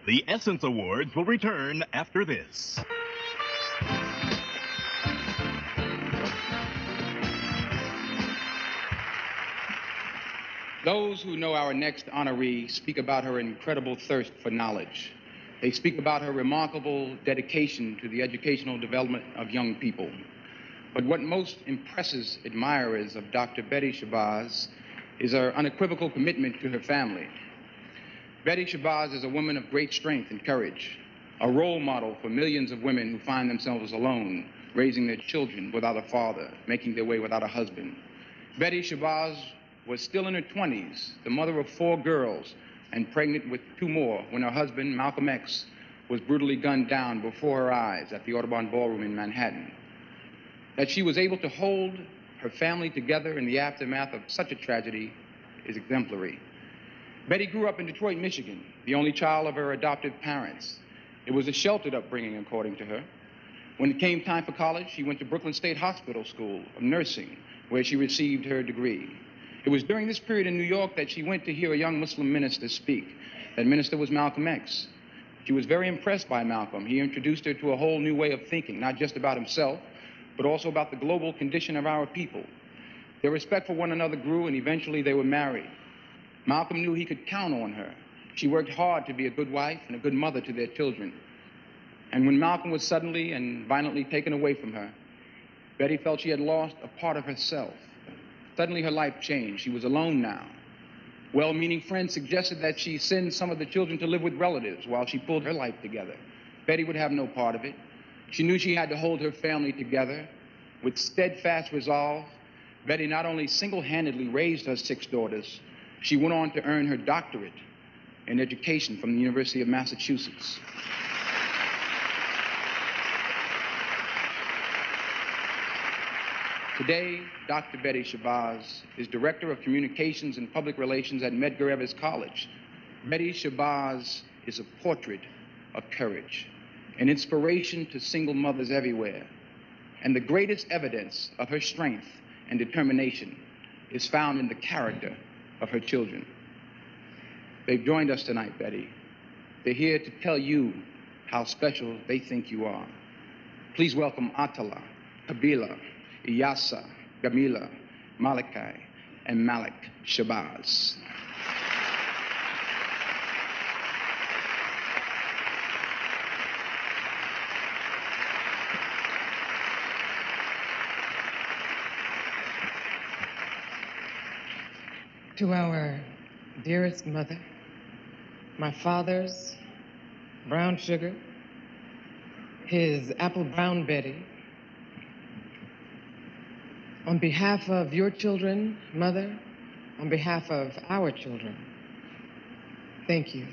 The Essence Awards will return after this. Those who know our next honoree speak about her incredible thirst for knowledge. They speak about her remarkable dedication to the educational development of young people. But what most impresses admirers of Dr. Betty Shabazz is her unequivocal commitment to her family. Betty Shabazz is a woman of great strength and courage, a role model for millions of women who find themselves alone, raising their children without a father, making their way without a husband. Betty Shabazz was still in her 20s, the mother of 4 girls, and pregnant with 2 more when her husband, Malcolm X, was brutally gunned down before her eyes at the Audubon Ballroom in Manhattan. That she was able to hold her family together in the aftermath of such a tragedy is exemplary. Betty grew up in Detroit, Michigan, the only child of her adoptive parents. It was a sheltered upbringing, according to her. When it came time for college, she went to Brooklyn State Hospital School of Nursing, where she received her degree. It was during this period in New York that she went to hear a young Muslim minister speak. That minister was Malcolm X. She was very impressed by Malcolm. He introduced her to a whole new way of thinking, not just about himself, but also about the global condition of our people. Their respect for one another grew, and eventually they were married. Malcolm knew he could count on her. She worked hard to be a good wife and a good mother to their children. And when Malcolm was suddenly and violently taken away from her, Betty felt she had lost a part of herself. Suddenly her life changed. She was alone now. Well-meaning friends suggested that she send some of the children to live with relatives while she pulled her life together. Betty would have no part of it. She knew she had to hold her family together. With steadfast resolve, Betty not only single-handedly raised her 6 daughters, she went on to earn her doctorate in education from the University of Massachusetts. Today, Dr. Betty Shabazz is Director of Communications and Public Relations at Medgar Evers College. Betty Shabazz is a portrait of courage, an inspiration to single mothers everywhere. And the greatest evidence of her strength and determination is found in the character of her children. They've joined us tonight, Betty. They're here to tell you how special they think you are. Please welcome Atala, Kabila, Iyasa, Gamila, Malachi, and Malik Shabazz. To our dearest mother, my father's brown sugar, his apple brown Betty, on behalf of your children, Mother, on behalf of our children, thank you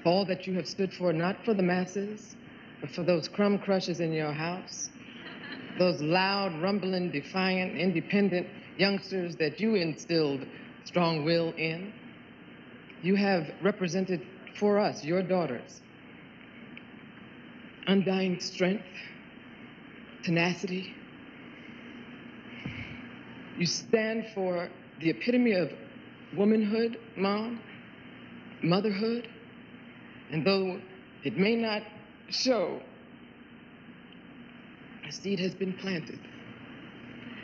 for all that you have stood for, not for the masses, but for those crumb crushers in your house, those loud, rumbling, defiant, independent youngsters that you instilled strong will in. You have represented for us, your daughters, undying strength, tenacity. You stand for the epitome of womanhood, Mom, motherhood, and though it may not show, a seed has been planted.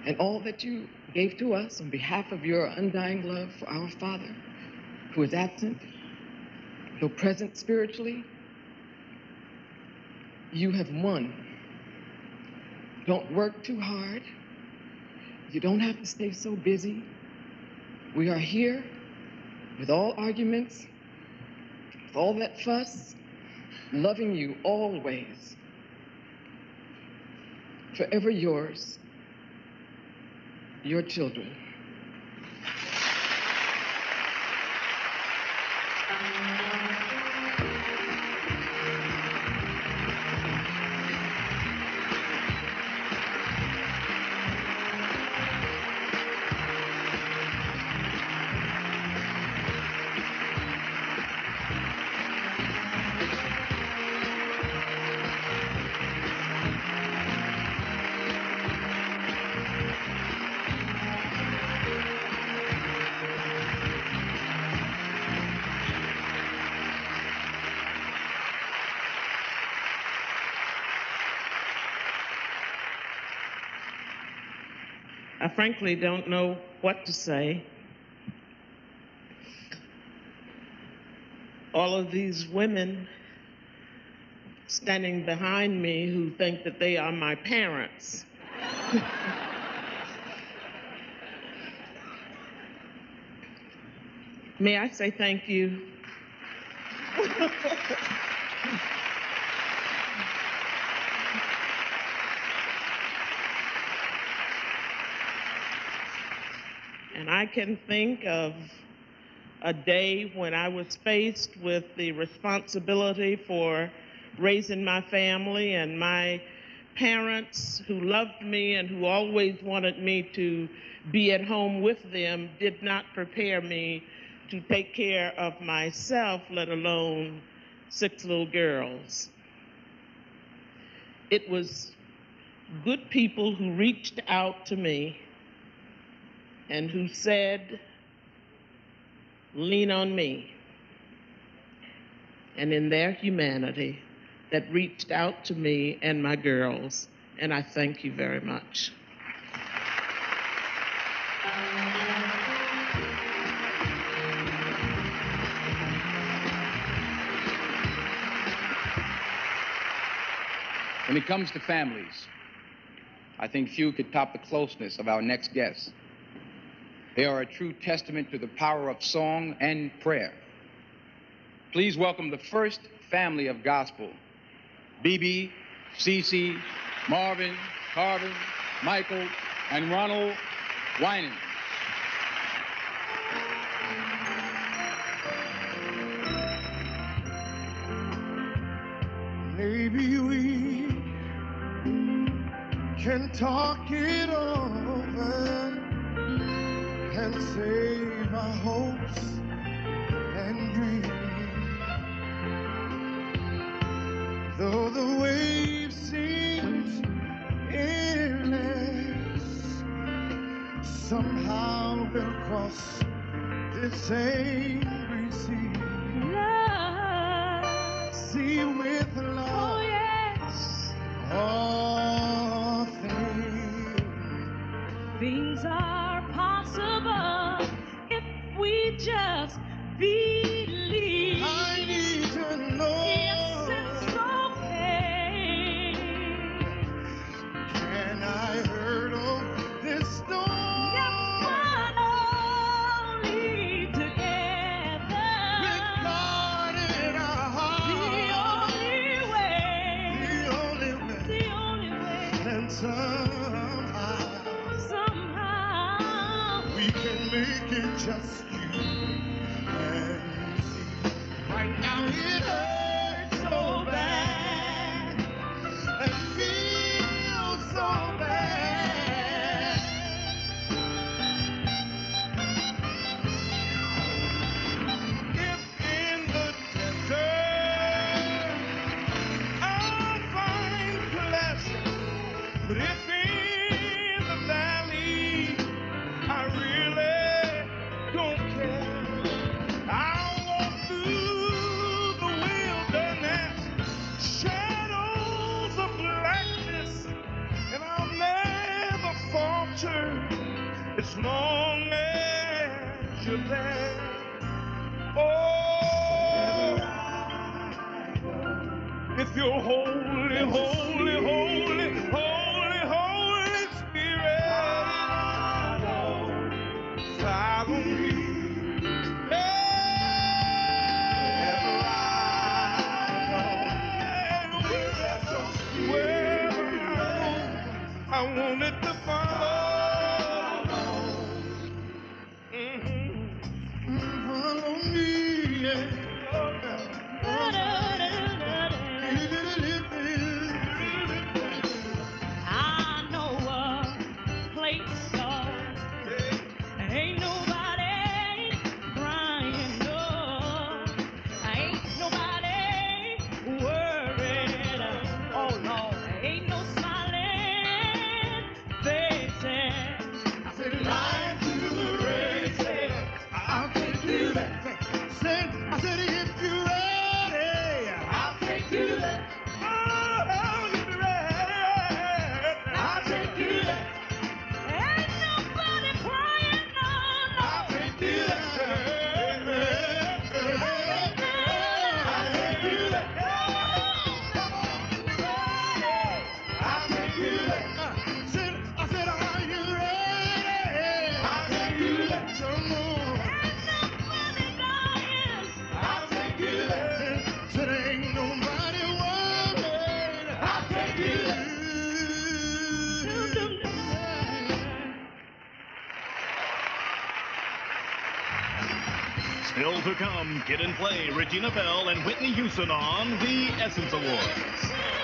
And all that you gave to us on behalf of your undying love for our Father, who is absent, though present spiritually, you have won. Don't work too hard. You don't have to stay so busy. We are here with all arguments, with all that fuss, loving you always. Forever yours, your children. I frankly don't know what to say. All of these women standing behind me who think that they are my parents. May I say thank you? And I can think of a day when I was faced with the responsibility for raising my family, and my parents, who loved me and who always wanted me to be at home with them, did not prepare me to take care of myself, let alone 6 little girls. It was good people who reached out to me and who said, lean on me. And in their humanity, that reached out to me and my girls, and I thank you very much. When it comes to families, I think few could top the closeness of our next guests. They are a true testament to the power of song and prayer. Please welcome the first family of gospel: BB, Cece, Marvin, Carvin, Michael, and Ronald Winan. Maybe we can talk it over and save our hopes and dreams. Though the wave seems endless, somehow we'll cross this angry sea. Love. See with love. Oh, yes. All things. Things are possible if we just believe. I need to know. Yes, it's okay. Can I hurdle this storm? Yes, but only together. With God in our hearts. The only way. The only way. And Somehow. we can make it just you and me. Right now it hurts so bad and feels so bad. If in the desert I'll find pleasure, but if in the valley I really don't care. I'll walk through the wilderness, shadows of blackness, and I'll never falter as long as you're there. Oh, if you're holy, holy, holy, holy, Holy Spirit, follow me. I wanted to follow. Follow me, yeah. some more. I'll take you there. Said ain't nobody worried. I'll take you there. Still to come, Kid and Play, Regina Belle, and Whitney Houston on the Essence Awards.